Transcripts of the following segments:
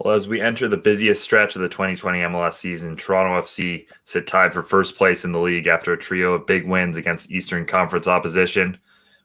Well, as we enter the busiest stretch of the 2020 MLS season, Toronto FC sit tied for first place in the league after a trio of big wins against Eastern Conference opposition.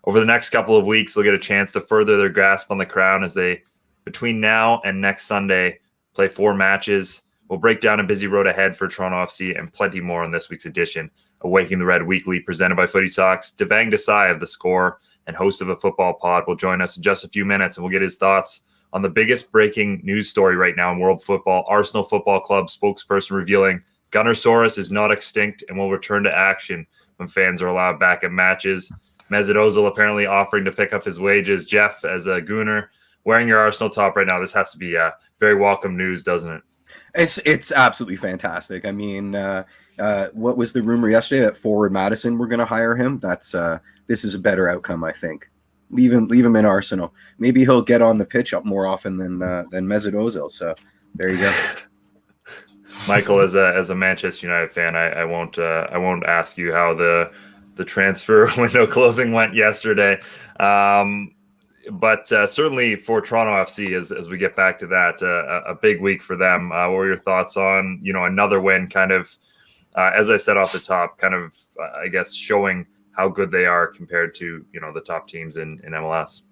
Over the next couple of weeks, they'll get a chance to further their grasp on the crown as they, between now and next Sunday, play 4 matches. We'll break down a busy road ahead for Toronto FC and plenty more on this week's edition of Waking the Red Weekly, presented by Footy Talks. Devang Desai of The Score and host of A Football Pod will join us in just a few minutes, and we'll get his thoughts on the biggest breaking news story right now in world football. Arsenal Football Club spokesperson revealing Gunnersaurus is not extinct and will return to action when fans are allowed back at matches. Mesut Ozil apparently offering to pick up his wages. Jeff, as a Gooner, wearing your Arsenal top right now, this has to be very welcome news, doesn't it? It's absolutely fantastic. I mean, what was the rumor yesterday that forward Madison were going to hire him? This is a better outcome, I think. Leave him in Arsenal. Maybe he'll get on the pitch up more often than Mesut Ozil. So there you go. Michael, as a Manchester United fan, I won't ask you how the transfer window closing went yesterday, but certainly for Toronto FC, as we get back to that, a big week for them. What were your thoughts on another win? Kind of as I said off the top, kind of I guess showing how good they are compared to the top teams in MLS.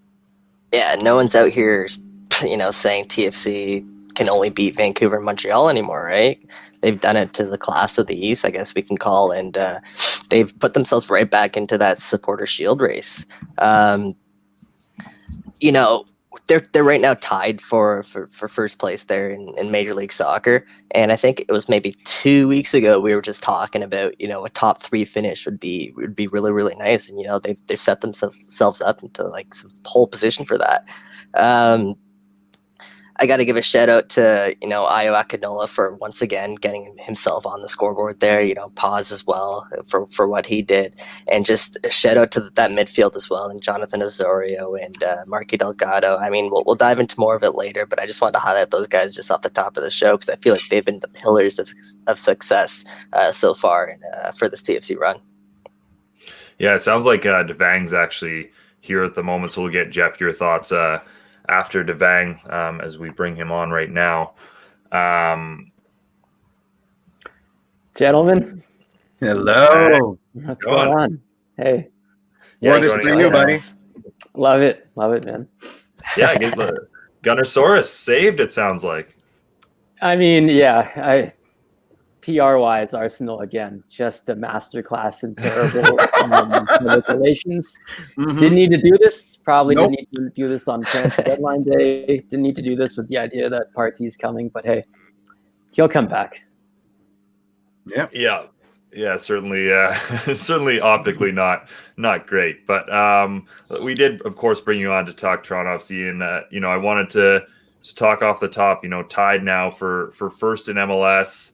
Yeah, no one's out here saying TFC can only beat Vancouver and Montreal anymore, right? They've done it to the class of the East, I guess we can call, and they've put themselves right back into that supporter shield race. They're right now tied for first place there in Major League Soccer. And I think it was maybe 2 weeks ago we were just talking about, a top 3 finish would be really, really nice. And, they've set themselves up into like some pole position for that. I got to give a shout out to, Ayo Akinola for once again getting himself on the scoreboard there, pause as well for what he did. And just a shout out to that midfield as well, and Jonathan Osorio and Marky Delgado. I mean, we'll dive into more of it later, but I just wanted to highlight those guys just off the top of the show because I feel like they've been the pillars of success so far for this TFC run. Yeah, it sounds like Devang's actually here at the moment, so we'll get, Jeff, your thoughts after Devang as we bring him on right now. Gentlemen. Hello. What's going on? Hey. What is for you, buddy? Love it, man. Yeah, Gunnersaurus saved, it sounds like. I mean, yeah, PR-wise, Arsenal, again, just a masterclass in terrible manipulations. Mm-hmm. Didn't need to do this. Probably Didn't need to do this on transfer deadline day. Didn't need to do this with the idea that Partey's coming. But hey, he'll come back. Yeah. Certainly, certainly optically not great. But we did, of course, bring you on to talk Toronto FC, and I wanted to talk off the top. Tied now for first in MLS.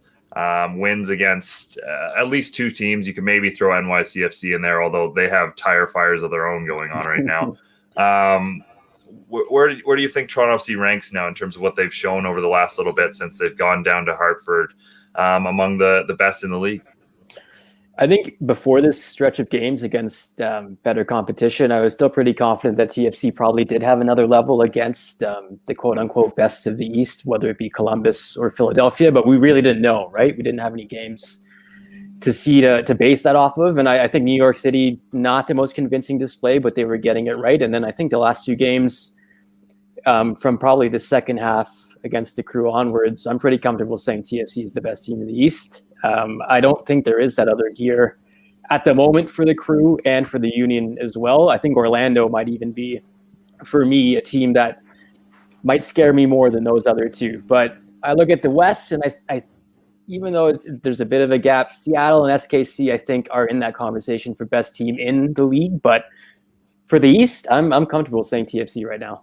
Wins against at least 2 teams. You can maybe throw NYCFC in there, although they have tire fires of their own going on right now. Where do you think Toronto FC ranks now in terms of what they've shown over the last little bit since they've gone down to Hartford, among the best in the league? I think before this stretch of games against better competition, I was still pretty confident that TFC probably did have another level against the quote-unquote best of the East, whether it be Columbus or Philadelphia, but we really didn't know, right? We didn't have any games to see to base that off of, and I think New York City, not the most convincing display, but they were getting it right. And then I think the last 2 games from probably the second half against the Crew onwards, I'm pretty comfortable saying TFC is the best team in the East. I don't think there is that other gear at the moment for the Crew and for the Union as well. I think Orlando might even be, for me, a team that might scare me more than those other 2. But I look at the West, and I even though there's a bit of a gap, Seattle and SKC, I think, are in that conversation for best team in the league. But for the East, I'm comfortable saying TFC right now.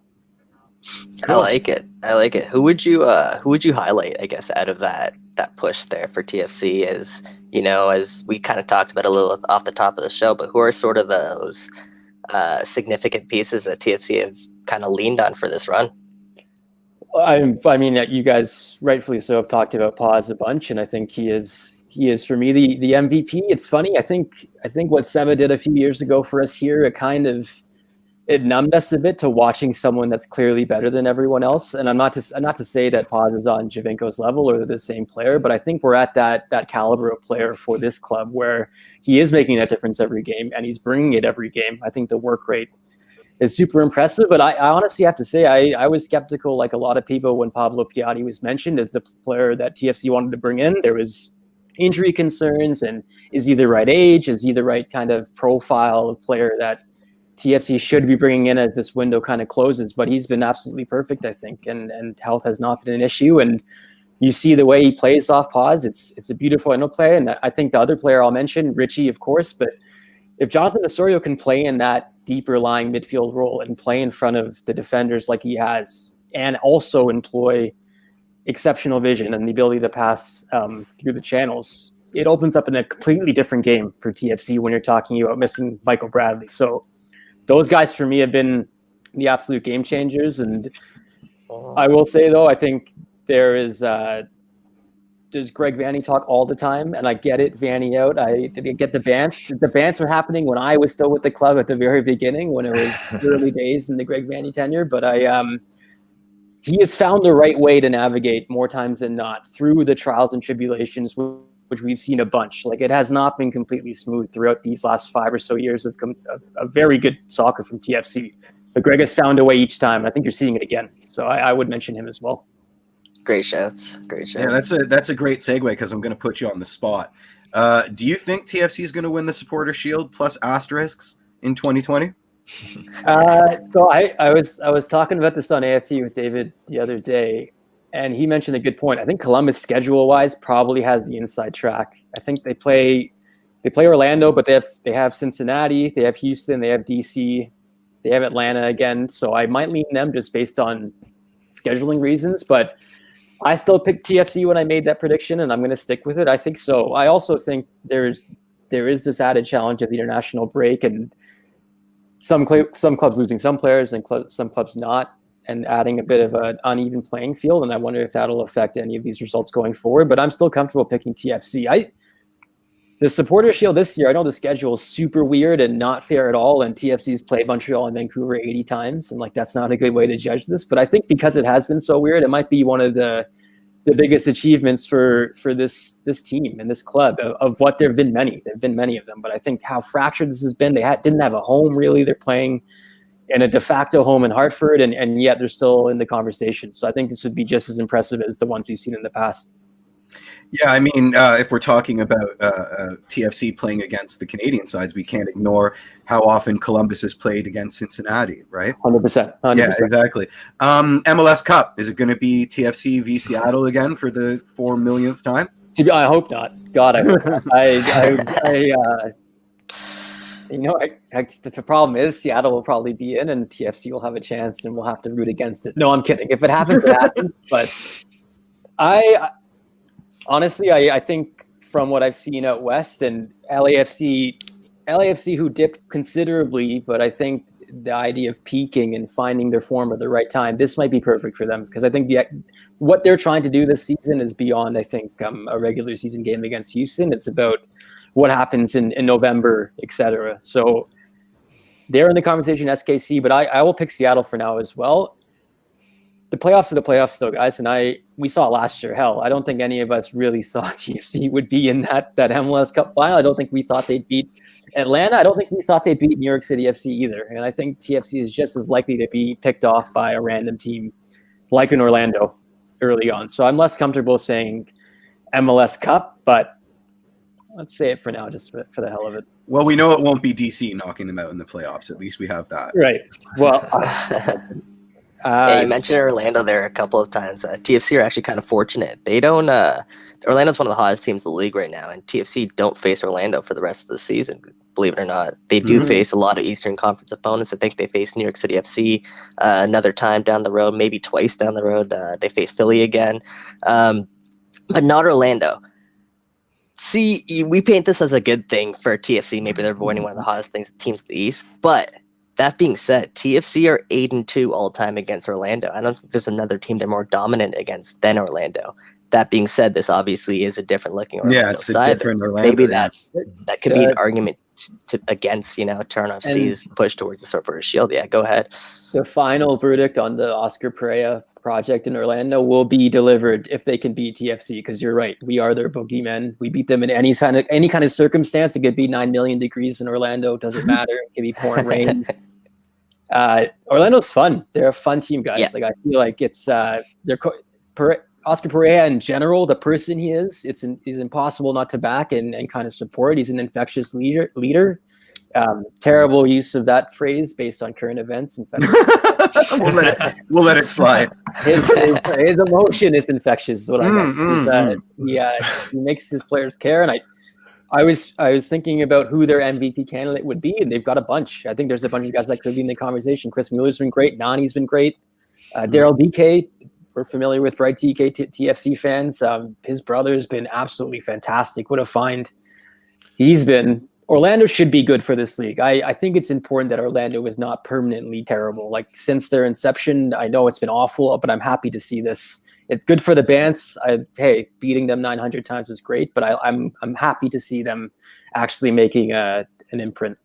Cool. I like it. Who would you highlight, I guess, out of that push there for TFC, as we kind of talked about a little off the top of the show, but who are sort of those significant pieces that TFC have kind of leaned on for this run? I mean, you guys rightfully so have talked about Paz a bunch, and I think he is for me the MVP. It's funny. I think what Seba did a few years ago for us here, it numbed us a bit to watching someone that's clearly better than everyone else. And I'm not to say that Paz is on Javinko's level or the same player, but I think we're at that caliber of player for this club where he is making that difference every game and he's bringing it every game. I think the work rate is super impressive, but I honestly have to say I was skeptical, like a lot of people, when Pablo Piatti was mentioned as the player that TFC wanted to bring in. There was injury concerns, and is he the right age? Is he the right kind of profile of player that TFC should be bringing in as this window kind of closes? But he's been absolutely perfect, I think, and health has not been an issue. And you see the way he plays off pause. It's a beautiful play. And I think the other player I'll mention, Richie, of course, but if Jonathan Osorio can play in that deeper lying midfield role and play in front of the defenders like he has, and also employ exceptional vision and the ability to pass through the channels, it opens up in a completely different game for TFC when you're talking about missing Michael Bradley. So those guys for me have been the absolute game changers. And I will say, though, I think there's Greg Vanny talk all the time, and I get it, Vanny out. I get the bants. The bants were happening when I was still with the club at the very beginning, when it was early days in the Greg Vanny tenure. But he has found the right way to navigate more times than not through the trials and tribulations, which we've seen a bunch. Like, it has not been completely smooth throughout these last 5 or so years of very good soccer from TFC. But Greg has found a way each time. I think you're seeing it again. So I would mention him as well. Great shouts. Yeah, that's a great segue, because I'm going to put you on the spot. Do you think TFC is going to win the Supporter Shield plus asterisks in 2020? So I was talking about this on AFC with David the other day, and he mentioned a good point. I think Columbus, schedule-wise, probably has the inside track. I think they play Orlando, but they have Cincinnati, they have Houston, they have DC, they have Atlanta again. So I might lean them just based on scheduling reasons, but I still picked TFC when I made that prediction, and I'm going to stick with it. I think so. I also think there is this added challenge of the international break, and some clubs losing some players and some clubs not, and adding a bit of an uneven playing field. And I wonder if that'll affect any of these results going forward. But I'm still comfortable picking TFC. The Supporter Shield this year, I know the schedule is super weird and not fair at all, and TFC's played Montreal and Vancouver 80 times, and like that's not a good way to judge this. But I think because it has been so weird, it might be one of the biggest achievements for this team and this club of what there have been many. There have been many of them, but I think how fractured this has been. They didn't have a home really. They're playing in a de facto home in Hartford, and yet they're still in the conversation. So I think this would be just as impressive as the ones we've seen in the past. Yeah, I mean, if we're talking about TFC playing against the Canadian sides, we can't ignore how often Columbus has played against Cincinnati, right? 100%. Yeah, exactly. MLS Cup, is it going to be TFC v Seattle again for the 4 millionth time? I hope not. God, I hope not. The problem is Seattle will probably be in, and TFC will have a chance, and we'll have to root against it. No, I'm kidding. If it happens, it happens. But honestly, I think from what I've seen out west, and LAFC who dipped considerably, but I think the idea of peaking and finding their form at the right time, this might be perfect for them, because I think what they're trying to do this season is beyond, I think, a regular season game against Houston. It's about what happens in November, etc. So they're in the conversation, SKC, but I will pick Seattle for now as well. The playoffs are the playoffs still, guys, and we saw last year. Hell, I don't think any of us really thought TFC would be in that MLS Cup final. I don't think we thought they'd beat Atlanta. I don't think we thought they'd beat New York City FC either. And I think TFC is just as likely to be picked off by a random team like in Orlando early on. So I'm less comfortable saying MLS Cup, but let's say it for now, just for the hell of it. Well, we know it won't be DC knocking them out in the playoffs. At least we have that. Right. Well, you mentioned Orlando there a couple of times. TFC are actually kind of fortunate. They don't. Orlando's one of the hottest teams in the league right now, and TFC don't face Orlando for the rest of the season. Believe it or not, they do face a lot of Eastern Conference opponents. I think they face New York City FC another time down the road, maybe twice down the road. They face Philly again, but not Orlando. See, we paint this as a good thing for TFC. Maybe they're avoiding one of the hottest teams in the East. But that being said, TFC are 8-2 all time against Orlando. I don't think there's another team they're more dominant against than Orlando. That being said, this obviously is a different looking Orlando side. Different Orlando. Maybe that could be an argument against Toronto FC's push towards the Surfer Shield. Yeah, go ahead. The final verdict on the Oscar Pereira project in Orlando will be delivered if they can beat TFC, because you're right, we are their boogeymen. We beat them in any kind of circumstance. It could be 9 million degrees in Orlando, doesn't matter. It could be pouring rain. Orlando's fun. They're a fun team, guys. Yeah. Like, I feel like it's Oscar Pereira in general, the person he is, it's impossible not to back and kind of support. He's an infectious leader. Terrible use of that phrase based on current events. In fact, we'll let it slide. His emotion is infectious. Is what I got. He makes his players care, and I was thinking about who their MVP candidate would be, and they've got a bunch. I think there's a bunch of guys that could be in the conversation. Chris Mueller's been great. Nani's been great. Daryl DK, we're familiar with, right? TFC fans. His brother's been absolutely fantastic. What a find he's been. Orlando should be good for this league. I think it's important that Orlando is not permanently terrible. Like, since their inception, I know it's been awful, but I'm happy to see this. It's good for the Bants. Beating them 900 times was great, but I'm happy to see them actually making an imprint.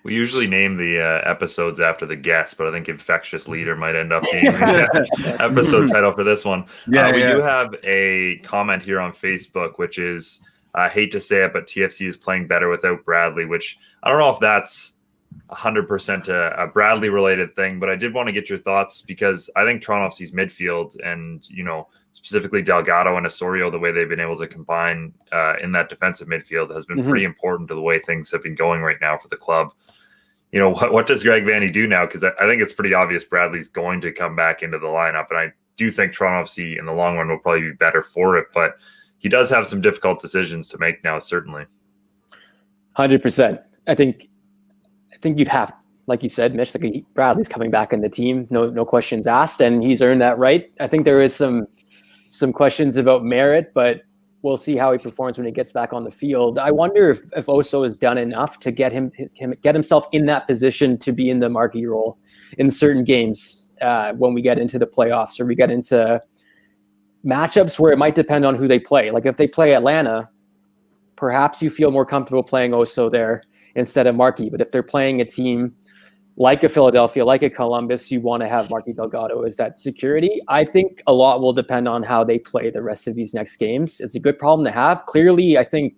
We usually name the episodes after the guest, but I think Infectious Leader might end up being the episode title for this one. We do have a comment here on Facebook, which is, I hate to say it, but TFC is playing better without Bradley, which I don't know if that's 100% a Bradley related thing, but I did want to get your thoughts, because I think Toronto FC's midfield and, specifically Delgado and Osorio, the way they've been able to combine in that defensive midfield has been pretty important to the way things have been going right now for the club. What does Greg Vanney do now? Because I think it's pretty obvious Bradley's going to come back into the lineup, and I do think Toronto FC in the long run will probably be better for it, but he does have some difficult decisions to make now, certainly. 100%. I think you'd have, like you said, Mitch, Bradley's coming back in the team, no questions asked, and he's earned that right. I think there is some questions about merit, but we'll see how he performs when he gets back on the field. I wonder if Oso has done enough to get himself in that position to be in the marquee role in certain games when we get into the playoffs, or we get into matchups where it might depend on who they play. Like, if they play Atlanta, perhaps you feel more comfortable playing Oso there instead of Markey. But if they're playing a team like a Philadelphia, like a Columbus, you want to have Markey Delgado as that security. I think a lot will depend on how they play the rest of these next games. It's a good problem to have. Clearly, I think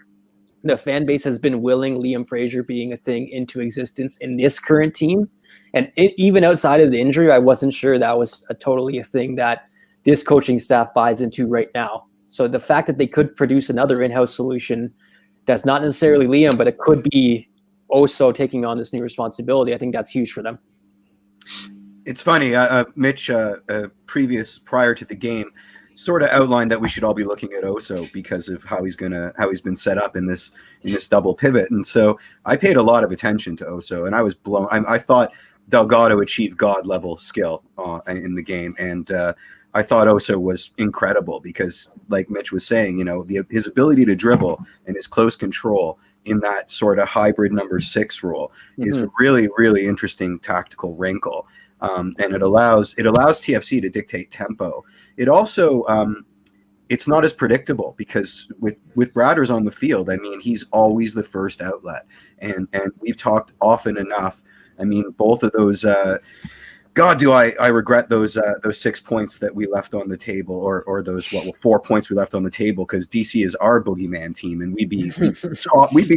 the fan base has been willing Liam Fraser being a thing into existence in this current team. And even outside of the injury, I wasn't sure that was totally a thing that this coaching staff buys into right now. So the fact that they could produce another in-house solution that's not necessarily Liam, but it could be Oso taking on this new responsibility, I think that's huge for them. It's funny, Mitch, prior to the game, sort of outlined that we should all be looking at Oso because of how he's been set up in this double pivot, and so I paid a lot of attention to Oso, and I was blown. I thought Delgado achieved God level skill in the game, and I thought Oso was incredible because, like Mitch was saying, his ability to dribble and his close control in that sort of hybrid number 6 role is a really, really interesting tactical wrinkle. And it allows TFC to dictate tempo. It also, it's not as predictable because with Bradders on the field, I mean, he's always the first outlet. And we've talked often enough. I mean, both of those, God, do I regret those 6 points that we left on the table, or those 4 points we left on the table, because DC is our boogeyman team, and we'd be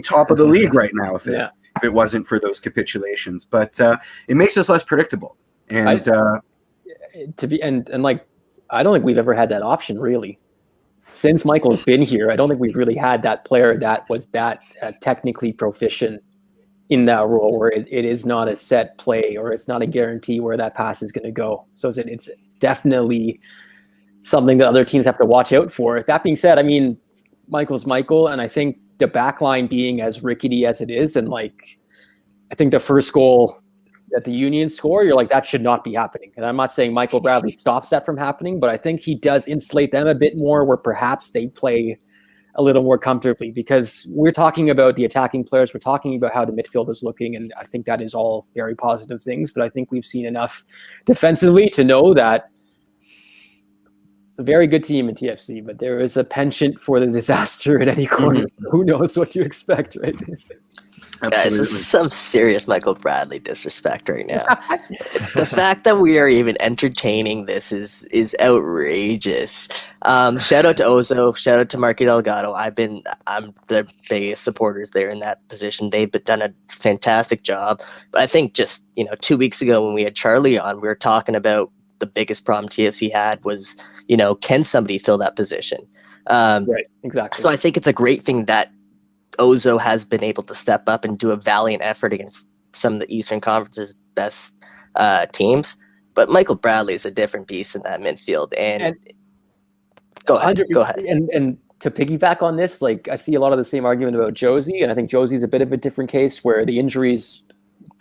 top of the league right now if it wasn't for those capitulations. But it makes us less predictable, and I don't think we've ever had that option really since Michael's been here. I don't think we've really had that player that was that technically proficient in that role, where it is not a set play, or it's not a guarantee where that pass is going to go. So it's definitely something that other teams have to watch out for. That being said, I mean, Michael's Michael, and I think the back line being as rickety as it is, and I think the first goal that the Union score, you're like, that should not be happening. And I'm not saying Michael Bradley stops that from happening, but I think he does insulate them a bit more, where perhaps they play a little more comfortably, because we're talking about the attacking players. We're talking about how the midfield is looking, and I think that is all very positive things. But I think we've seen enough defensively to know that it's a very good team in TFC, but there is a penchant for the disaster at any corner. So who knows what to expect, right? Guys, this is some serious Michael Bradley disrespect right now. The fact that we are even entertaining this is outrageous. Shout out to Ozo, shout out to Marky Delgado. I'm the biggest supporters there in that position. They've done a fantastic job. But I think just 2 weeks ago when we had Charlie on, we were talking about the biggest problem TFC had was can somebody fill that position? Right, exactly. So I think it's a great thing that Ozo has been able to step up and do a valiant effort against some of the Eastern Conference's best teams. But Michael Bradley is a different beast in that midfield. And go ahead. And to piggyback on this, like I see a lot of the same argument about Josie, and I think Josie's a bit of a different case where the injuries,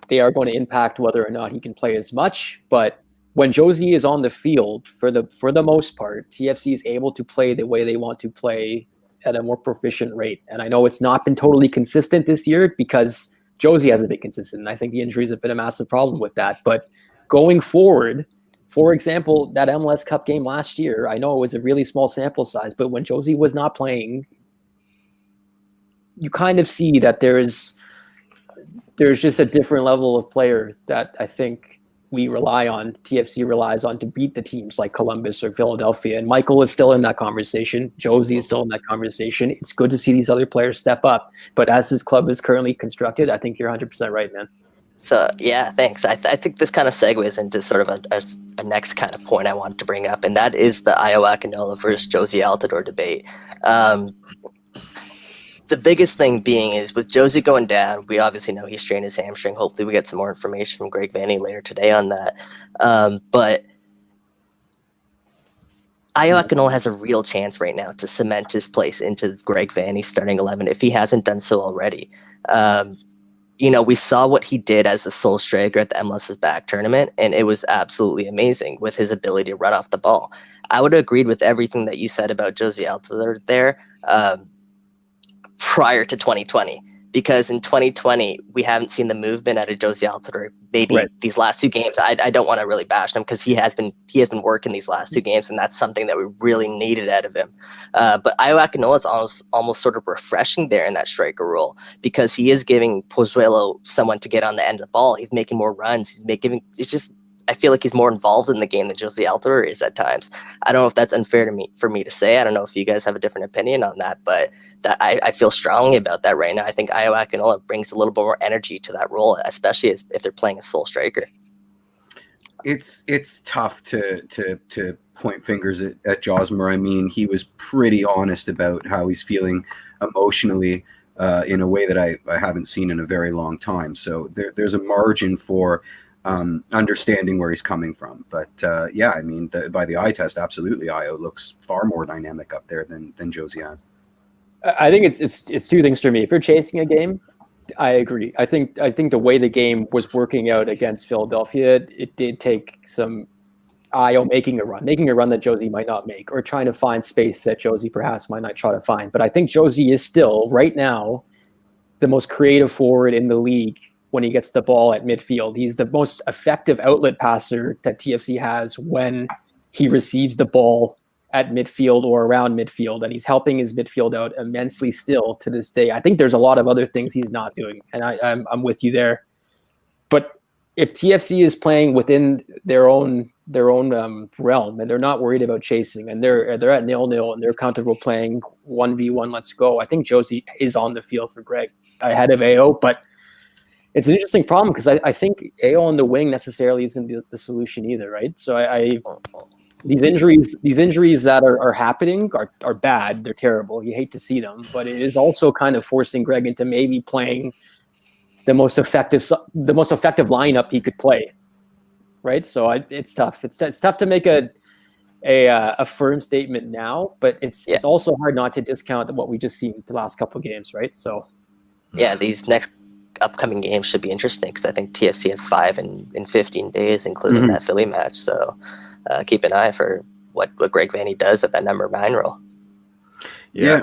they are going to impact whether or not he can play as much. But when Josie is on the field, for the most part, TFC is able to play the way they want to play at a more proficient rate. And I know it's not been totally consistent this year because Josie hasn't been consistent. And I think the injuries have been a massive problem with that. But going forward, for example, that MLS Cup game last year, I know it was a really small sample size, but when Josie was not playing, you kind of see that there's just a different level of player that I think TFC relies on to beat the teams like Columbus or Philadelphia. And Michael is still in that conversation. Josie is still in that conversation. It's good to see these other players step up. But as this club is currently constructed, I think you're 100% right, man. So, yeah, thanks. I think this kind of segues into sort of a next kind of point I wanted to bring up, and that is the Ayo Akinola versus Josie Altidore debate. The biggest thing being is with Josie going down, we obviously know he strained his hamstring. Hopefully we get some more information from Greg Vanney later today on that. But Ayo Akinola has a real chance right now to cement his place into Greg Vanney's starting 11 if he hasn't done so already. We saw what he did as a sole striker at the MLS's back tournament, and it was absolutely amazing with his ability to run off the ball. I would have agreed with everything that you said about Josie Altidore there. Prior to 2020, because in 2020 we haven't seen the movement out of Josie Altidore. Maybe right. These last two games, I don't want to really bash him because he has been working these last two games, and that's something that we really needed out of him. But Ayo Akinola is almost sort of refreshing there in that striker role because he is giving Pozuelo someone to get on the end of the ball. He's making more runs. I feel like he's more involved in the game than Josie Altidore is at times. I don't know if that's unfair for me to say. I don't know if you guys have a different opinion on that, but I feel strongly about that right now. I think Ayo Akinola brings a little bit more energy to that role, especially if they're playing a sole striker. It's tough to point fingers at Josmer. I mean, he was pretty honest about how he's feeling emotionally in a way that I haven't seen in a very long time. So there's a margin for understanding where he's coming from. But I mean, by the eye test, absolutely, Ayo looks far more dynamic up there than Josie has. I think it's two things for me. If you're chasing a game, I agree. I think the way the game was working out against Philadelphia, it did take some Ayo making a run that Josie might not make, or trying to find space that Josie perhaps might not try to find. But I think Josie is still right now the most creative forward in the league. When he gets the ball at midfield, he's the most effective outlet passer that TFC has when he receives the ball at midfield or around midfield, and he's helping his midfield out immensely still to this day. I think there's a lot of other things he's not doing, and I'm with you there. But if TFC is playing within their own realm, and they're not worried about chasing, and they're at 0-0 and they're comfortable playing 1v1, let's go. I think Josie is on the field for Greg ahead of Ayo, but it's an interesting problem because I think Ayo on the wing necessarily isn't the solution either, right? So these injuries that are happening are bad. They're terrible. You hate to see them, but it is also kind of forcing Greg into maybe playing the most effective lineup he could play, right? So it's tough. It's tough to make a firm statement now, but it's also hard not to discount what we just seen the last couple of games, right? So yeah, these next upcoming games should be interesting because I think TFC have 5 in 15 days, including that Philly match. So keep an eye for what Greg Vanney does at that number 9 role. Yeah.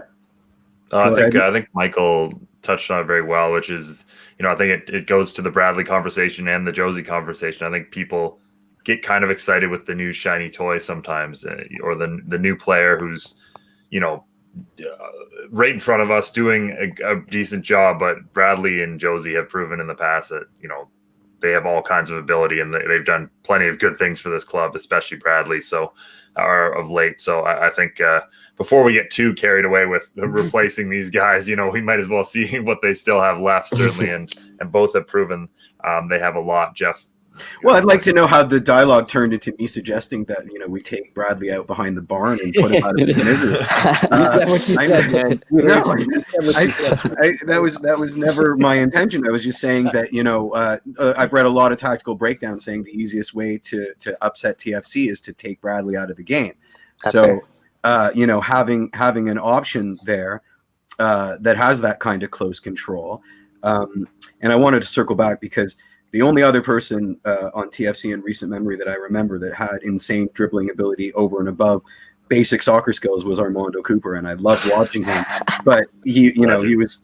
I think Michael touched on it very well, which is, I think it goes to the Bradley conversation and the Josie conversation. I think people get kind of excited with the new shiny toy sometimes, or the new player who's, right in front of us doing a decent job, but Bradley and Josie have proven in the past that, they have all kinds of ability, and they've done plenty of good things for this club, especially Bradley. So, of late. So I think before we get too carried away with replacing these guys, we might as well see what they still have left, certainly. And both have proven they have a lot. Jeff. Well, I'd like to know how the dialogue turned into me suggesting that we take Bradley out behind the barn and put him out of his misery. That was never my intention. I was just saying that I've read a lot of tactical breakdowns saying the easiest way to upset TFC is to take Bradley out of the game. That's so having an option there that has that kind of close control, and I wanted to circle back because the only other person on TFC in recent memory that I remember that had insane dribbling ability over and above basic soccer skills was Armando Cooper, and I loved watching him. But he was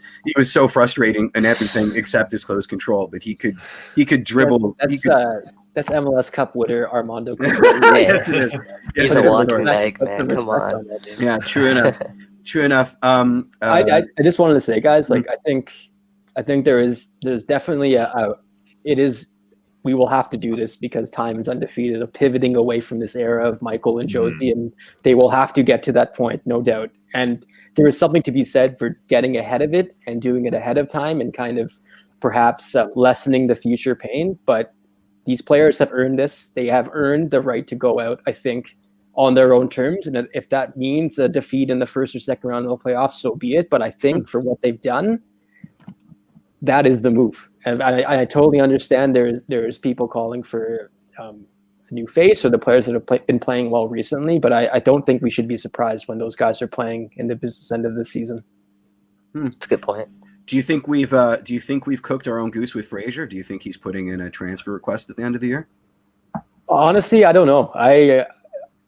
so frustrating in everything except his close control. But he could dribble. That's MLS Cup winner Armando Cooper. He's a walking leg, man. Come on. Yeah, true enough. True enough. I just wanted to say, guys, I think there's definitely we will have to do this because time is undefeated of pivoting away from this era of Michael and Josie, and they will have to get to that point, no doubt. And there is something to be said for getting ahead of it and doing it ahead of time and kind of perhaps lessening the future pain. But these players have earned this. They have earned the right to go out, I think, on their own terms. And if that means a defeat in the first or second round of the playoffs, so be it. But I think for what they've done, that is the move. And I totally understand there's people calling for a new face or the players that have been playing well recently, but I don't think we should be surprised when those guys are playing in the business end of the season. That's a good point. Do you think we've cooked our own goose with Fraser? Do you think he's putting in a transfer request at the end of the year? Honestly, I don't know.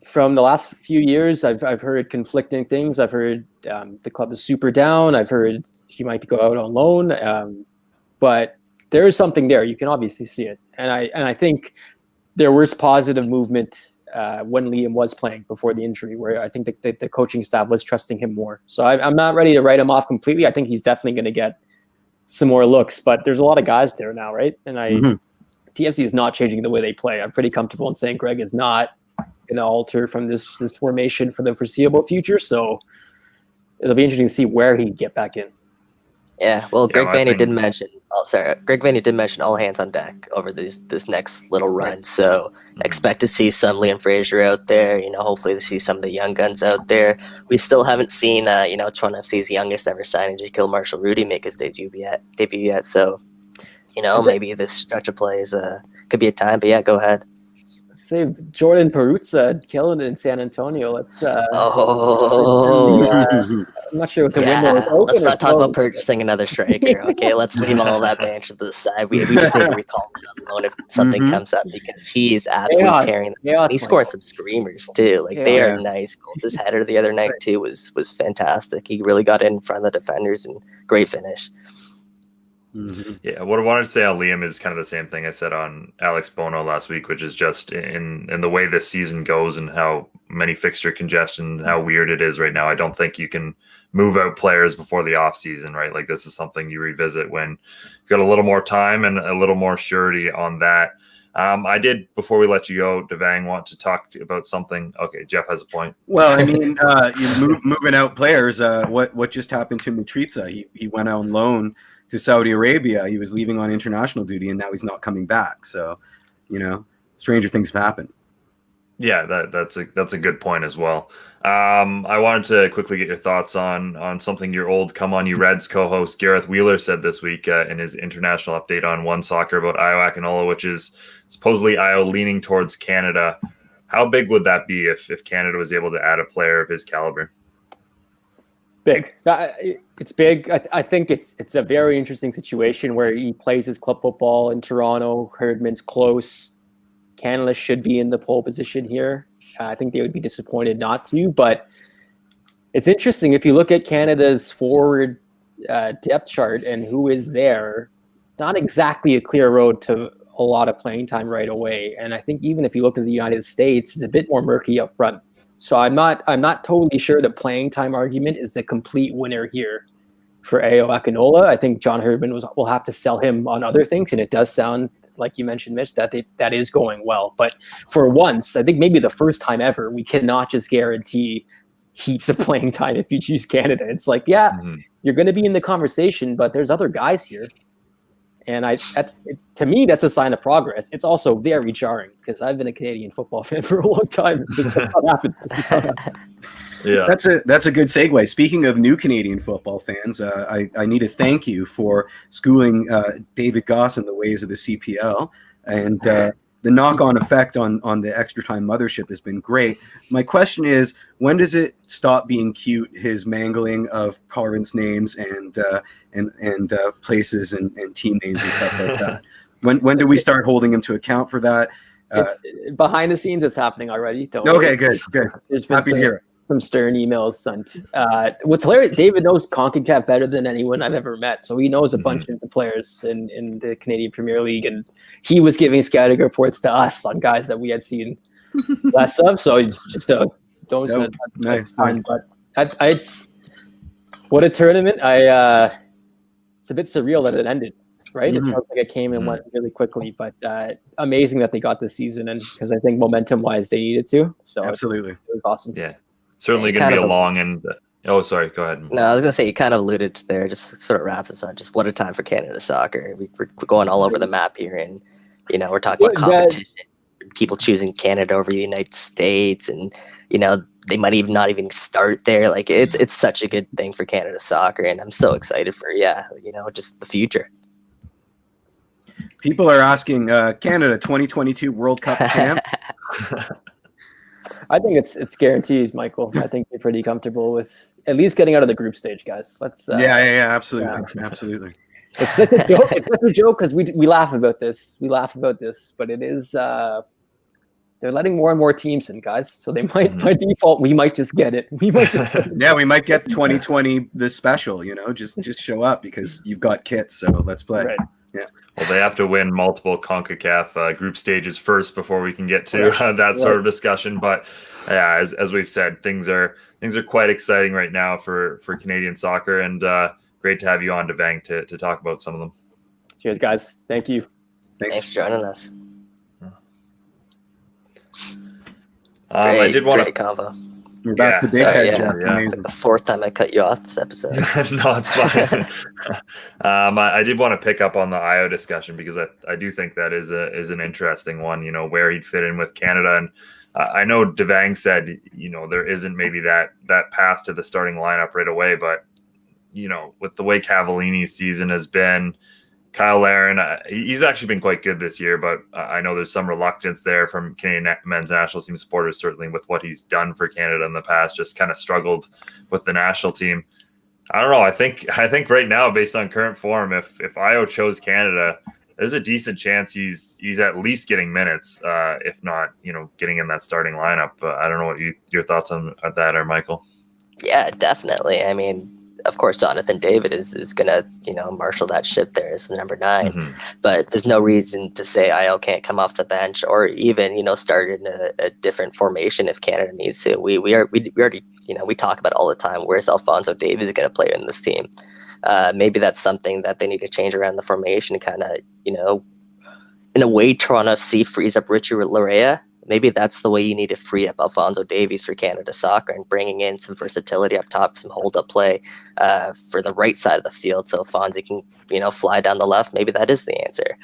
From the last few years, I've heard conflicting things. I've heard the club is super down. I've heard he might go out on loan, but there is something there. You can obviously see it, and I think there was positive movement when Liam was playing before the injury, where I think the coaching staff was trusting him more. So I'm not ready to write him off completely. I think he's definitely going to get some more looks, but there's a lot of guys there now, right? And TFC is not changing the way they play. I'm pretty comfortable in saying Greg is not going to alter from this formation for the foreseeable future. So it'll be interesting to see where he can get back in. Yeah, well, Greg Vanney did mention. Greg Vanney did mention all hands on deck over this next little run. So expect to see some Liam Fraser out there. Hopefully to see some of the young guns out there. We still haven't seen, Toronto FC's youngest ever signing, Jaquil Marshall-Rudy, make his debut yet. So, maybe this stretch of plays could be a time. But yeah, go ahead. Say Jordan Peruzza killing it in San Antonio. Let's. I'm not sure what the window is open. Let's not talk about purchasing another striker. Okay, let's leave all of that bench to the side. We just need to recall him on loan if something comes up because he is absolutely tearing. He's scoring some screamers too. They are nice goals. His header the other night too was fantastic. He really got in front of the defenders and great finish. Yeah, what I wanted to say on Liam is kind of the same thing I said on Alex Bono last week, which is just in the way this season goes and how many fixture congestion, how weird it is right now. I don't think you can move out players before the off season, right? Like this is something you revisit when you've got a little more time and a little more surety on that. I did, before we let you go, Devang, want to talk about something. Okay, Jeff has a point. Well, I mean, moving out players, what just happened to Mitrita? He went out on loan to Saudi Arabia. He was leaving on international duty, and now he's not coming back. So, stranger things have happened. Yeah, that's a good point as well. I wanted to quickly get your thoughts on something your old Come On You Reds co-host Gareth Wheeler said this week in his international update on One Soccer about Ayo Akinola, which is supposedly Ayo leaning towards Canada. How big would that be if Canada was able to add a player of his caliber? Big. It's big. I think it's a very interesting situation where he plays his club football in Toronto. Herdman's close. Canada should be in the pole position here. I think they would be disappointed not to, but it's interesting. If you look at Canada's forward depth chart and who is there, it's not exactly a clear road to a lot of playing time right away. And I think even if you look at the United States, it's a bit more murky up front. So I'm not totally sure the playing time argument is the complete winner here for Ayo Akinola. I think John Herdman will have to sell him on other things, and it does sound like you mentioned, Mitch, that is going well. But for once, I think maybe the first time ever, we cannot just guarantee heaps of playing time if you choose Canada. It's like, you're going to be in the conversation, but there's other guys here. And to me, that's a sign of progress. It's also very jarring because I've been a Canadian football fan for a long time. This is not happened. Yeah, that's a good segue. Speaking of new Canadian football fans, I need to thank you for schooling David Goss in the ways of the CPL, and the knock-on effect on the Extra Time Mothership has been great. My question is, when does it stop being cute, his mangling of province names and places and team names and stuff like that? When do we start holding him to account for that? Behind the scenes, it's happening already. Okay, good. There's been Happy to hear it. Some stern emails sent. What's hilarious, David knows CONCACAF better than anyone I've ever met. So he knows a bunch of the players in the Canadian Premier League. And he was giving scouting reports to us on guys that we had seen less of. So it's just nice. But it's what a tournament. It's a bit surreal that it ended, right? It felt like it came and went really quickly, but amazing that they got this season, and because I think momentum-wise they needed to. So absolutely, it was awesome. Yeah. Certainly going to be a long and sorry, go ahead. No, I was going to say you kind of alluded to there, just sort of wraps us on just what a time for Canada soccer. We're going all over the map here, and we're talking about competition, people choosing Canada over the United States, and they might even not even start there. Like it's such a good thing for Canada soccer, and I'm so excited for just the future. People are asking Canada 2022 World Cup champ. I think it's guaranteed, Michael. I think you're pretty comfortable with at least getting out of the group stage, guys. Let's. Absolutely, absolutely. It's such a joke. It's such a joke because we laugh about this. But it is. They're letting more and more teams in, guys. So they might, by default, we might just get it. We might might get 2020 the special. Just show up because you've got kits. So let's play. Right. Yeah. Well, they have to win multiple CONCACAF group stages first before we can get to that sort of discussion. But as we've said, things are quite exciting right now for Canadian soccer, and great to have you on, Devang, to talk about some of them. Cheers, guys. Thank you. Thanks for joining us. I did want to convo. We're back to It's like the fourth time I cut you off this episode. No, it's fine. I did want to pick up on the Ayo discussion because I do think that is an interesting one. Where he'd fit in with Canada, and I know Devang said there isn't maybe that path to the starting lineup right away, but with the way Cavallini's season has been, Kyle Larin, he's actually been quite good this year, but I know there's some reluctance there from Canadian men's national team supporters, certainly with what he's done for Canada in the past, just kind of struggled with the national team. I don't know. I think right now, based on current form, if Ayo chose Canada, there's a decent chance he's at least getting minutes, if not, getting in that starting lineup. I don't know what your thoughts on that are, Michael. Yeah, definitely. I mean, of course, Jonathan David is going to, marshal that ship there as the number 9. But there's no reason to say Ayo can't come off the bench or even, start in a different formation if Canada needs to. We already, we talk about it all the time. Where's Alphonso Davies going to play in this team? Maybe that's something that they need to change around the formation, kind of, in a way, Toronto FC frees up Richie Larea. Maybe that's the way you need to free up Alphonso Davies for Canada soccer, and bringing in some versatility up top, some hold-up play for the right side of the field, so Alphonso can, fly down the left. Maybe that is the answer.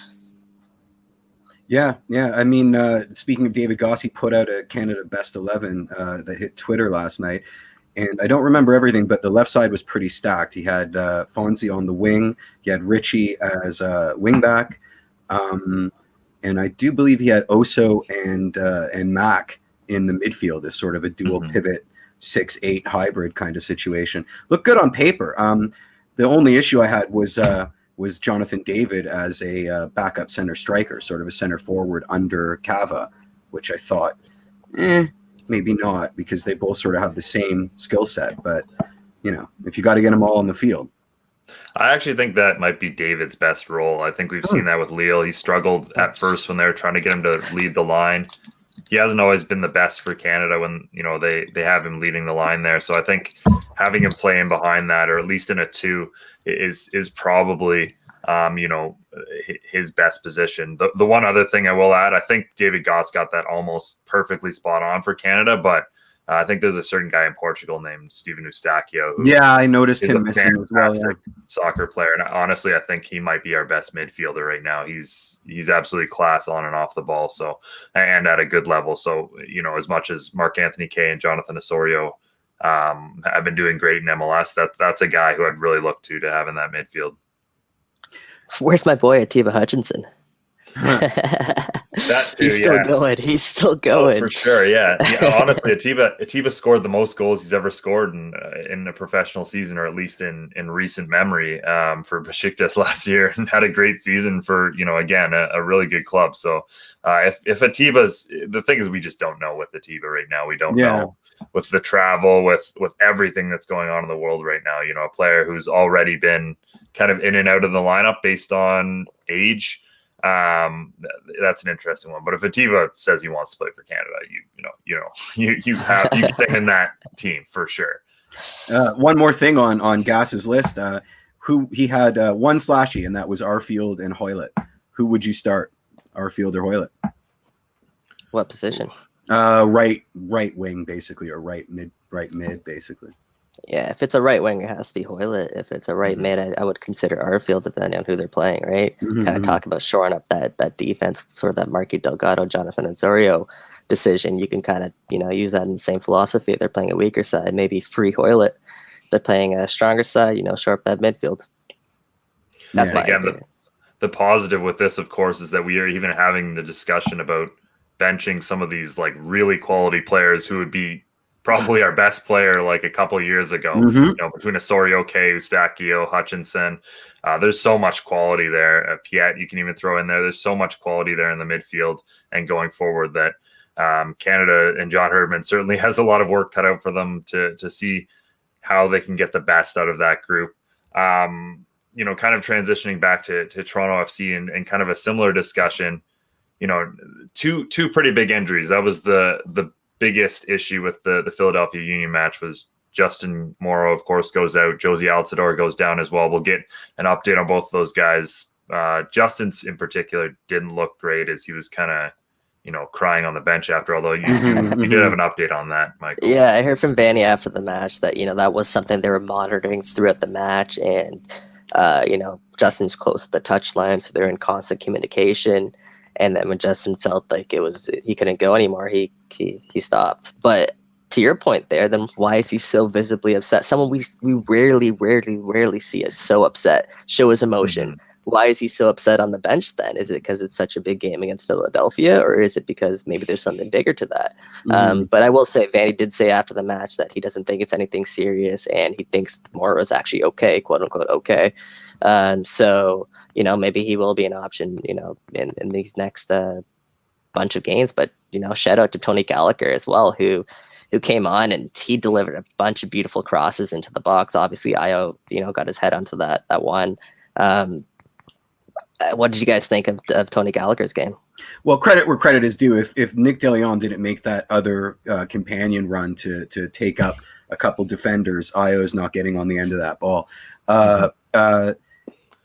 Yeah. I mean, speaking of David Goss, he put out a Canada Best 11 that hit Twitter last night, and I don't remember everything, but the left side was pretty stacked. He had Fonzie on the wing. He had Richie as a wingback. And I do believe he had Oso and Mac in the midfield as sort of a dual pivot 6-8 hybrid kind of situation. Looked good on paper. The only issue I had was Jonathan David as a backup center striker, sort of a center forward under Cava, which I thought, maybe not, because they both sort of have the same skill set. But, if you got to get them all on the field. I actually think that might be David's best role. I think we've seen that with Lille. He struggled at first when they were trying to get him to lead the line. he hasn't always been the best for Canada when, they have him leading the line there. So I think having him playing behind that, or at least in a 2, is probably his best position. The one other thing I will add, I think David Goss got that almost perfectly spot on for Canada, but I think there's a certain guy in Portugal named Steven Eustáquio. I noticed him missing as well. Yeah. Soccer player, and honestly, I think he might be our best midfielder right now. He's absolutely class on and off the ball, so, and at a good level. So, as much as Mark-Anthony Kaye and Jonathan Osorio have been doing great in MLS, that's a guy who I'd really look to have in that midfield. Where's my boy Atiba Hutchinson? That too, He's still going. He's still going. For sure, yeah. Honestly, Atiba scored the most goals he's ever scored in a professional season, or at least in recent memory, for Besiktas last year, and had a great season for, again, a really good club. So if Atiba's, the thing is, we just don't know with Atiba right now. We don't know with the travel, with everything that's going on in the world right now. A player who's already been kind of in and out of the lineup based on age. That's an interesting one. But if Atiba says he wants to play for Canada, you get him in that team for sure. One more thing on Gass's list, who he had one slashy, and that was Arfield and Hoylett. Who would you start, Arfield or Hoylett? What position? Right wing basically, or right mid basically. Yeah, if it's a right wing, it has to be Hoylett. If it's a right mid, I would consider Arfield, depending on who they're playing, right? Kind of talk about shoring up that defense, sort of that Marky Delgado, Jonathan Osorio decision. You can kind of, use that in the same philosophy. If they're playing a weaker side, maybe free Hoylett. If they're playing a stronger side, shore up that midfield. That's my idea. The positive with this, of course, is that we are even having the discussion about benching some of these like really quality players who would be probably our best player like a couple of years ago, between Osorio, Kaye, Eustáquio, Hutchinson. There's so much quality there. Piet, you can even throw in there. There's so much quality there in the midfield and going forward that Canada and John Herdman certainly has a lot of work cut out for them to see how they can get the best out of that group. Kind of transitioning back to Toronto FC and kind of a similar discussion, two pretty big injuries. That was the biggest issue with the Philadelphia Union match was Justin Morrow, of course, goes out. Josie Altidore goes down as well. We'll get an update on both of those guys. Justin's in particular didn't look great, as he was kind of, crying on the bench after, although you did have an update on that, Michael. Yeah, I heard from Vanny after the match that, that was something they were monitoring throughout the match. And, Justin's close to the touchline, so they're in constant communication. And then when Justin felt like he couldn't go anymore, he stopped. But to your point there, then why is he so visibly upset? Someone we rarely see is so upset, show his emotion. Why is he so upset on the bench then? Is it because it's such a big game against Philadelphia, or is it because maybe there's something bigger to that? But I will say, Vanny did say after the match that he doesn't think it's anything serious, and he thinks Morrow is actually okay, quote unquote okay. So, maybe he will be an option, in these next bunch of games. But, shout out to Tony Gallagher as well, who came on and he delivered a bunch of beautiful crosses into the box. Obviously, Io, got his head onto that one. What did you guys think of Tony Gallagher's game? Well, credit where credit is due. If Nick DeLeon didn't make that other companion run to take up a couple defenders, Io is not getting on the end of that ball.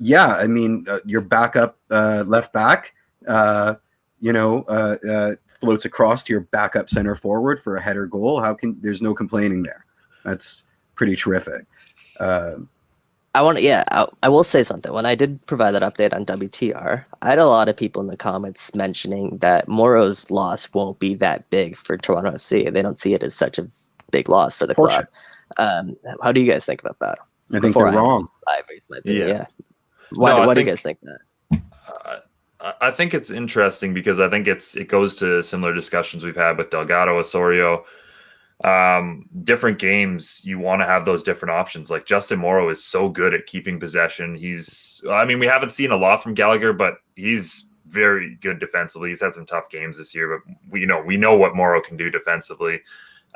Your backup left back, floats across to your backup center forward for a header goal. There's no complaining there. That's pretty terrific. I will say something. When I did provide that update on WTR, I had a lot of people in the comments mentioning that Morrow's loss won't be that big for Toronto FC. They don't see it as such a big loss for the club. How do you guys think about that? I think they're wrong. Yeah. Why do you guys think that? I think it's interesting because I think it goes to similar discussions we've had with Delgado, Osorio. Different games, you want to have those different options. Like Justin Morrow is so good at keeping possession. We haven't seen a lot from Gallagher, but he's very good defensively. He's had some tough games this year, but we know what Morrow can do defensively.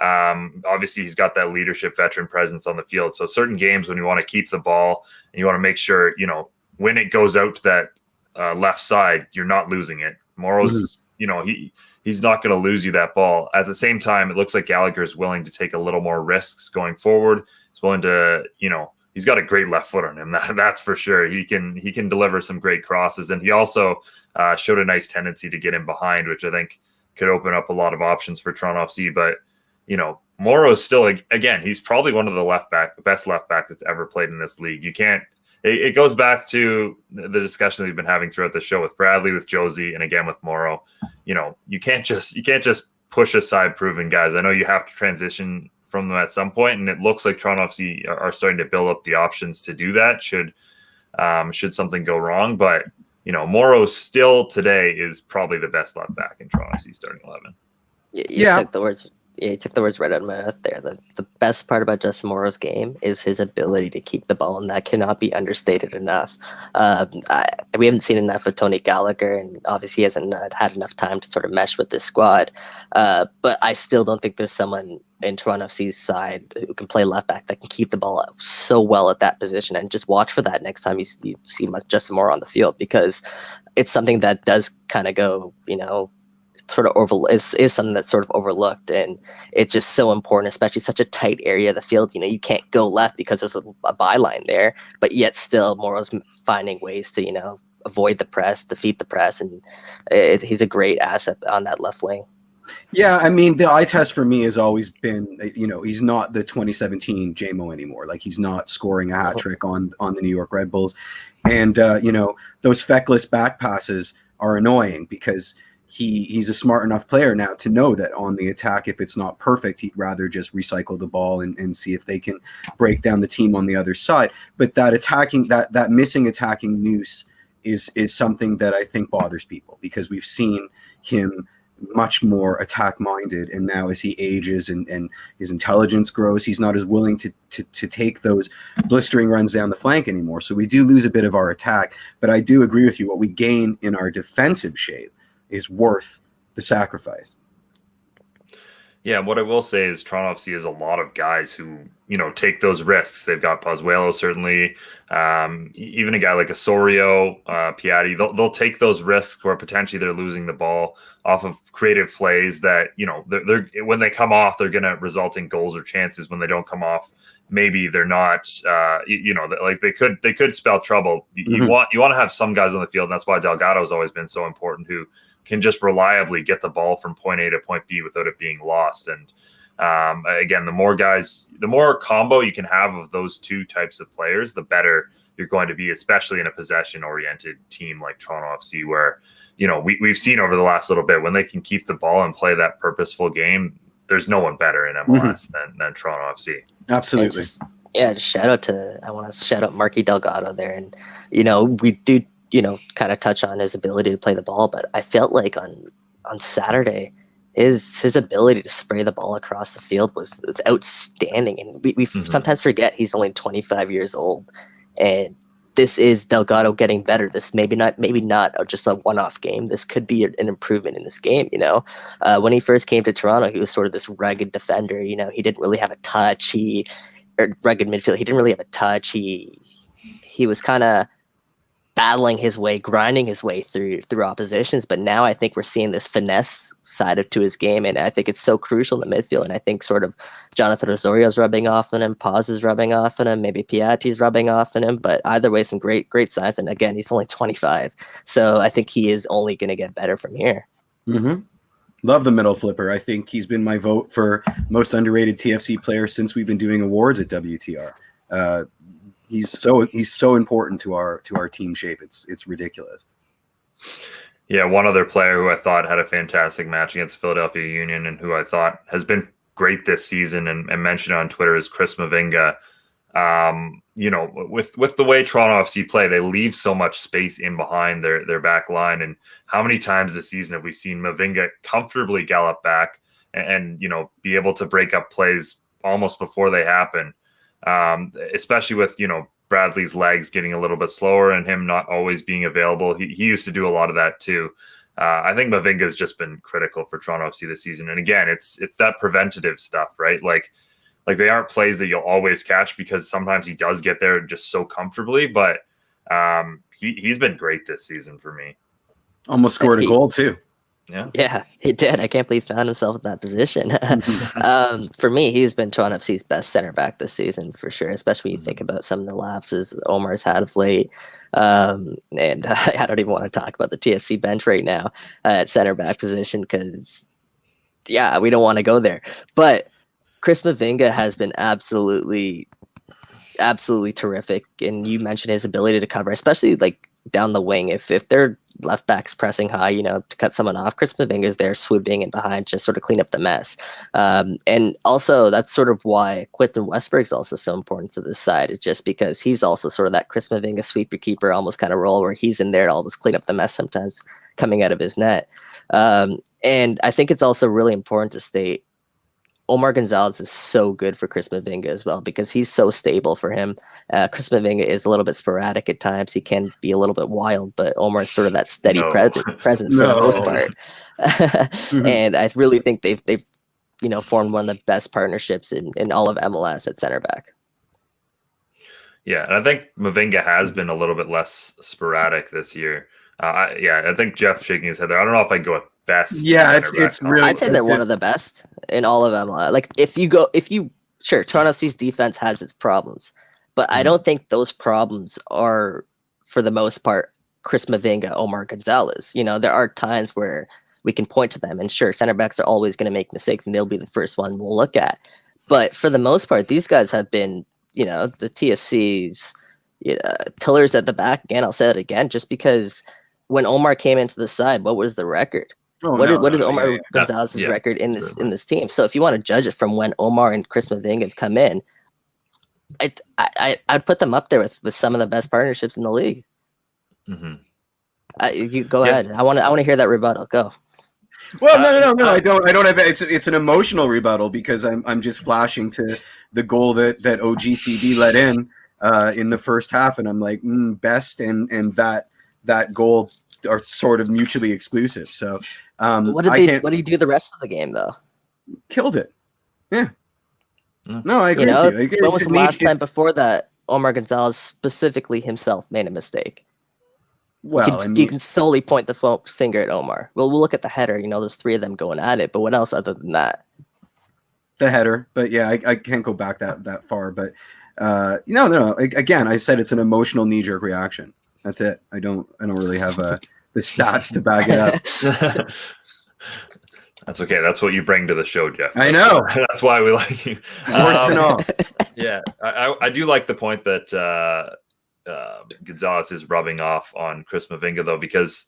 Obviously he's got that leadership veteran presence on the field. So certain games when you want to keep the ball and you want to make sure, when it goes out to that left side, you're not losing it. Morrow's, he's not going to lose you that ball. At the same time, it looks like Gallagher is willing to take a little more risks going forward. He's willing to, he's got a great left foot on him. That's for sure. He can deliver some great crosses, and he also showed a nice tendency to get in behind, which I think could open up a lot of options for Toronto FC. But Morrow is still, again, he's probably one of the best left backs that's ever played in this league. You can't. It goes back to the discussion that we've been having throughout the show with Bradley, with Josie, and again with Morrow. You can't just push aside proven guys. I know you have to transition from them at some point, and it looks like Toronto FC are starting to build up the options to do that should something go wrong. But Morrow still today is probably the best left back in Toronto FC starting 11. You took the words right out of my mouth there. The best part about Justin Morrow's game is his ability to keep the ball, and that cannot be understated enough. We haven't seen enough of Tony Gallagher, and obviously he hasn't had enough time to sort of mesh with this squad. But I still don't think there's someone in Toronto FC's side who can play left back that can keep the ball out so well at that position. And just watch for that next time you see Justin Morrow on the field, because it's something that does kind of go, sort of is something that's sort of overlooked, and it's just so important, especially such a tight area of the field. You can't go left because there's a byline there, but yet still Morrow's finding ways to avoid the press, defeat the press, and he's a great asset on that left wing. Yeah, I mean, the eye test for me has always been, he's not the 2017 JMO anymore. Like, he's not scoring a hat trick on the New York Red Bulls, and those feckless back passes are annoying because he's a smart enough player now to know that on the attack, if it's not perfect, he'd rather just recycle the ball and see if they can break down the team on the other side. But that missing attacking noose is something that I think bothers people, because we've seen him much more attack minded, and now as he ages and his intelligence grows, he's not as willing to take those blistering runs down the flank anymore. So we do lose a bit of our attack, but I do agree with you. What we gain in our defensive shape is worth the sacrifice. Yeah, what I will say is Toronto FC has a lot of guys who, take those risks. They've got Pozuelo, certainly, even a guy like Osorio, Piatti. They'll take those risks where potentially they're losing the ball off of creative plays that, they're when they come off, they're going to result in goals or chances. When they don't come off, maybe they're not, like they could spell trouble. You want to have some guys on the field, and that's why Delgado's always been so important, who can just reliably get the ball from point A to point B without it being lost. And again, the more combo you can have of those two types of players, the better you're going to be, especially in a possession-oriented team like Toronto FC, where, we've seen over the last little bit, when they can keep the ball and play that purposeful game, there's no one better in MLS than Toronto FC. Absolutely. I want to shout out Marky Delgado there. And, we do, kind of touch on his ability to play the ball, but I felt like on Saturday, his ability to spray the ball across the field was outstanding. And we sometimes forget he's only 25 years old, and this is Delgado getting better. This maybe not just a one-off game. This could be an improvement in this game. When he first came to Toronto, he was sort of this rugged defender. He didn't really have a touch. Rugged midfield. He didn't really have a touch. He was kind of battling his way, grinding his way through oppositions. But now I think we're seeing this finesse side to his game, and I think it's so crucial in the midfield. And I think sort of Jonathan Osorio's rubbing off on him, Paz is rubbing off on him, maybe Piatti's rubbing off on him. But either way, some great signs. And again, he's only 25, so I think he is only going to get better from here. Love the middle flipper. I think he's been my vote for most underrated TFC player since we've been doing awards at WTR. He's so important to our team shape. It's ridiculous. Yeah, one other player who I thought had a fantastic match against Philadelphia Union, and who I thought has been great this season and mentioned on Twitter, is Chris Mavinga. With the way Toronto FC play, they leave so much space in behind their back line. And how many times this season have we seen Mavinga comfortably gallop back and be able to break up plays almost before they happen? Especially with, Bradley's legs getting a little bit slower and him not always being available. He used to do a lot of that too. I think Mavinga has just been critical for Toronto FC this season. And again, it's that preventative stuff, right? Like they aren't plays that you'll always catch, because sometimes he does get there just so comfortably, but he's been great this season for me. Almost scored a goal too. Yeah, he did. I can't believe he found himself in that position. For me, he's been Toronto FC's best center back this season for sure, especially when you think about some of the lapses Omar's had of late. And I don't even want to talk about the TFC bench right now at center back position because, yeah, we don't want to go there. But Chris Mavinga has been absolutely terrific. And you mentioned his ability to cover, especially like down the wing. If their left back's pressing high, to cut someone off, Chris Mavinga's there swooping in behind to sort of clean up the mess. And also that's sort of why Quinton Westberg's also so important to this side. It's just because he's also sort of that Chris Mavinga sweeper keeper almost kind of role where he's in there to always clean up the mess sometimes coming out of his net. And I think it's also really important to state Omar Gonzalez is so good for Chris Mavinga as well because he's so stable for him. Chris Mavinga is a little bit sporadic at times. He can be a little bit wild, but Omar is sort of that steady presence for the most part. And I really think they've formed one of the best partnerships in all of MLS at center back. Yeah, and I think Mavinga has been a little bit less sporadic this year. I think Jeff shaking his head there. I don't know if I go with best. Yeah, it's really. I'd say they're one of the best in all of MLS. Like sure, Toronto FC's defense has its problems, but I don't think those problems are, for the most part, Chris Mavinga, Omar Gonzalez. There are times where we can point to them, and sure, center backs are always going to make mistakes, and they'll be the first one we'll look at. But for the most part, these guys have been, the TFC's pillars at the back. Again, I'll say it again, just because when Omar came into the side, what was the record? What is Omar Gonzalez's record in this team? So if you want to judge it from when Omar and Chris Mavinga have come in, I'd put them up there with some of the best partnerships in the league. You go ahead. I want to hear that rebuttal. Go. Well, no. I don't have. It's an emotional rebuttal because I'm just flashing to the goal that OGCB let in the first half, and I'm like best and that goal are sort of mutually exclusive. So what did he do the rest of the game though? Killed it. Yeah. No, I agree with you. When was the last time before that Omar Gonzalez specifically himself made a mistake? Well, you can solely point the finger at Omar. Well, we'll look at the header. There's three of them going at it, but what else other than that? The header, but yeah, I can't go back that far. But no. Again, I said it's an emotional knee-jerk reaction. That's it. I don't really have the stats to back it up. That's okay. That's what you bring to the show, Jeff. I know. That's why we like you. Warts and all. Yeah, I do like the point that Gonzalez is rubbing off on Chris Mavinga, though, because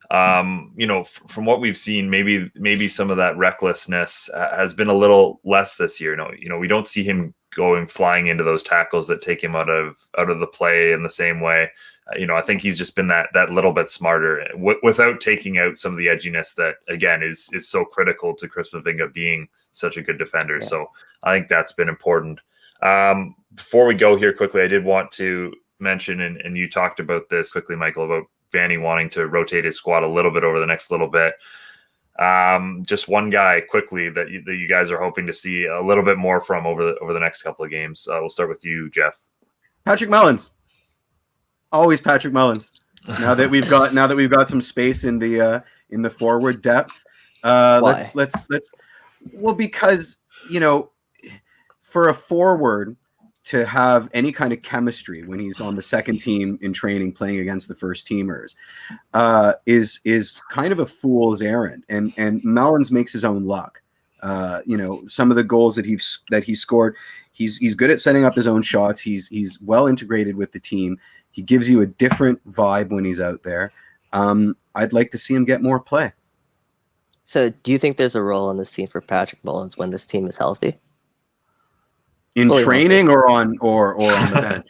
from what we've seen, maybe some of that recklessness has been a little less this year. We don't see him flying into those tackles that take him out of the play in the same way. I think he's just been that little bit smarter without taking out some of the edginess that, again, is so critical to Chris Mavinga being such a good defender. Yeah. So I think that's been important. Before we go here quickly, I did want to mention, and you talked about this quickly, Michael, about Vanny wanting to rotate his squad a little bit over the next little bit. Just one guy quickly that you guys are hoping to see a little bit more from over the next couple of games. We'll start with you, Jeff. Patrick Mullins. Always Patrick Mullins. Now that we've got some space in the forward depth, let's because for a forward to have any kind of chemistry when he's on the second team in training playing against the first teamers is kind of a fool's errand, and Mullins makes his own luck. Some of the goals that he scored, he's good at setting up his own shots. He's well integrated with the team. He gives you a different vibe when he's out there. I'd like to see him get more play. So do you think there's a role on this team for Patrick Mullins when this team is healthy? In training or on the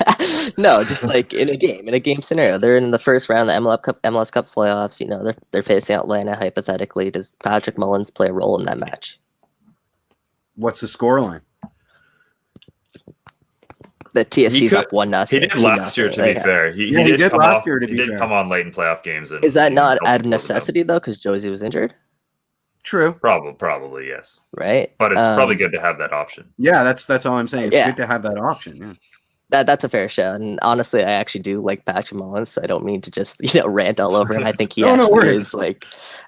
bench? No, just like in a game scenario. They're in the first round of the MLS Cup playoffs. They're facing Atlanta hypothetically. Does Patrick Mullins play a role in that match? What's the scoreline? The TFC's up 1-0. He did last year, to be fair. He did come on late in playoff games. Is that not out of necessity though? Because Josie was injured. True. Probably yes. Right. But it's probably good to have that option. Yeah, that's all I'm saying. It's good to have that option. Yeah. That's a fair shout. And honestly, I actually do like Patrick Mullins. So I don't mean to just, rant all over him. I think he I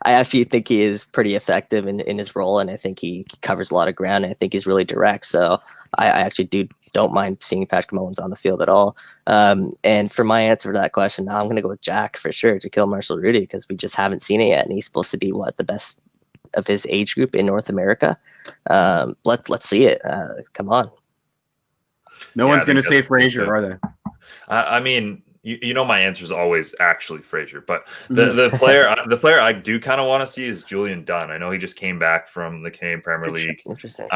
actually think he is pretty effective in his role. And I think he covers a lot of ground. And I think he's really direct. So I actually don't mind seeing Patrick Mullins on the field at all. And for my answer to that question, I'm going to go with Jack for sure, Jaquil Marshall-Rutty, because we just haven't seen it yet. And he's supposed to be the best of his age group in North America. Let's see it. Come on. No one's going to say Frazier, are they? I mean, my answer is always actually Frazier, but the player I do kind of want to see is Julian Dunn. I know he just came back from the Canadian Premier League. Interesting.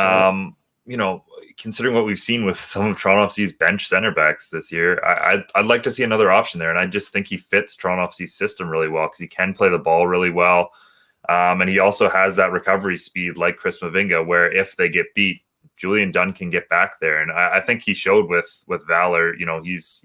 Considering what we've seen with some of Toronto FC's bench center backs this year, I'd like to see another option there, and I just think he fits Toronto FC's system really well because he can play the ball really well, and he also has that recovery speed like Chris Mavinga, where if they get beat, Julian Dunn can get back there, and I think he showed with Valor. He does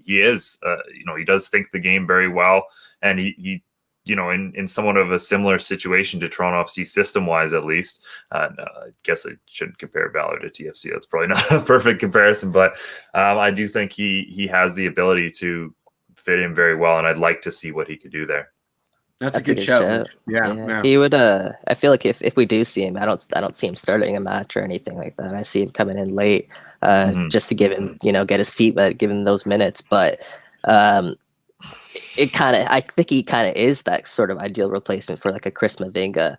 think the game very well, and he in somewhat of a similar situation to Toronto FC system wise, at least. No, I guess I shouldn't compare Valor to TFC. That's probably not a perfect comparison, but I do think he has the ability to fit in very well, and I'd like to see what he could do there. That's a good shout. Yeah. He would. I feel like if we do see him, I don't see him starting a match or anything like that. I see him coming in late, just to give him, get his feet wet, give him those minutes. But I think he kind of is that sort of ideal replacement for like a Chris Mavinga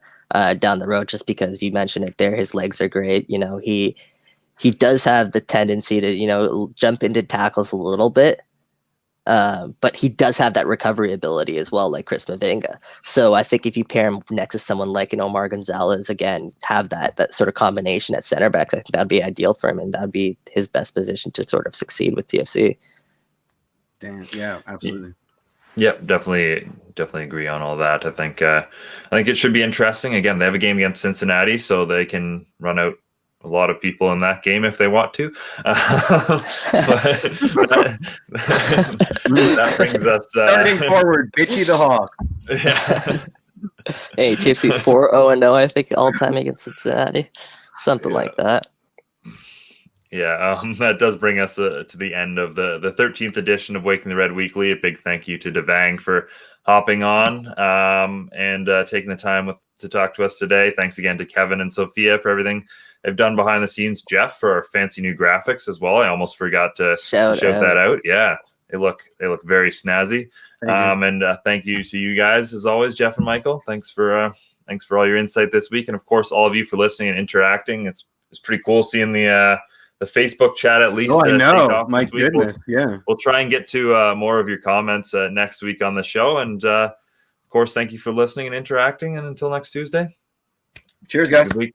down the road, just because you mentioned it there. His legs are great. He does have the tendency to jump into tackles a little bit. But he does have that recovery ability as well, like Chris Mavinga. So I think if you pair him next to someone like Omar Gonzalez, again, have that sort of combination at center backs, I think that'd be ideal for him, and that'd be his best position to sort of succeed with TFC. Damn, yeah, absolutely. Yep, definitely agree on all that. I think it should be interesting. Again, they have a game against Cincinnati, so they can run out a lot of people in that game if they want to. But that brings us starting forward, Bitchy the Hawk. Yeah. Hey, TFC's 4-0-0, I think, all time against Cincinnati, something like that. Yeah, that does bring us to the end of the 13th edition of Waking the Red Weekly. A big thank you to Devang for hopping on and taking the time to talk to us today. Thanks again to Kevin and Sophia for everything they've done behind the scenes. Jeff for our fancy new graphics as well. I almost forgot to shout that out. Yeah, they look very snazzy. And thank you to you guys as always, Jeff and Michael. Thanks for all your insight this week, and of course all of you for listening and interacting. It's pretty cool seeing the Facebook chat at least. Oh, I know. My goodness, yeah. We'll try and get to more of your comments next week on the show. And of course, thank you for listening and interacting. And until next Tuesday. Cheers, guys. Good week.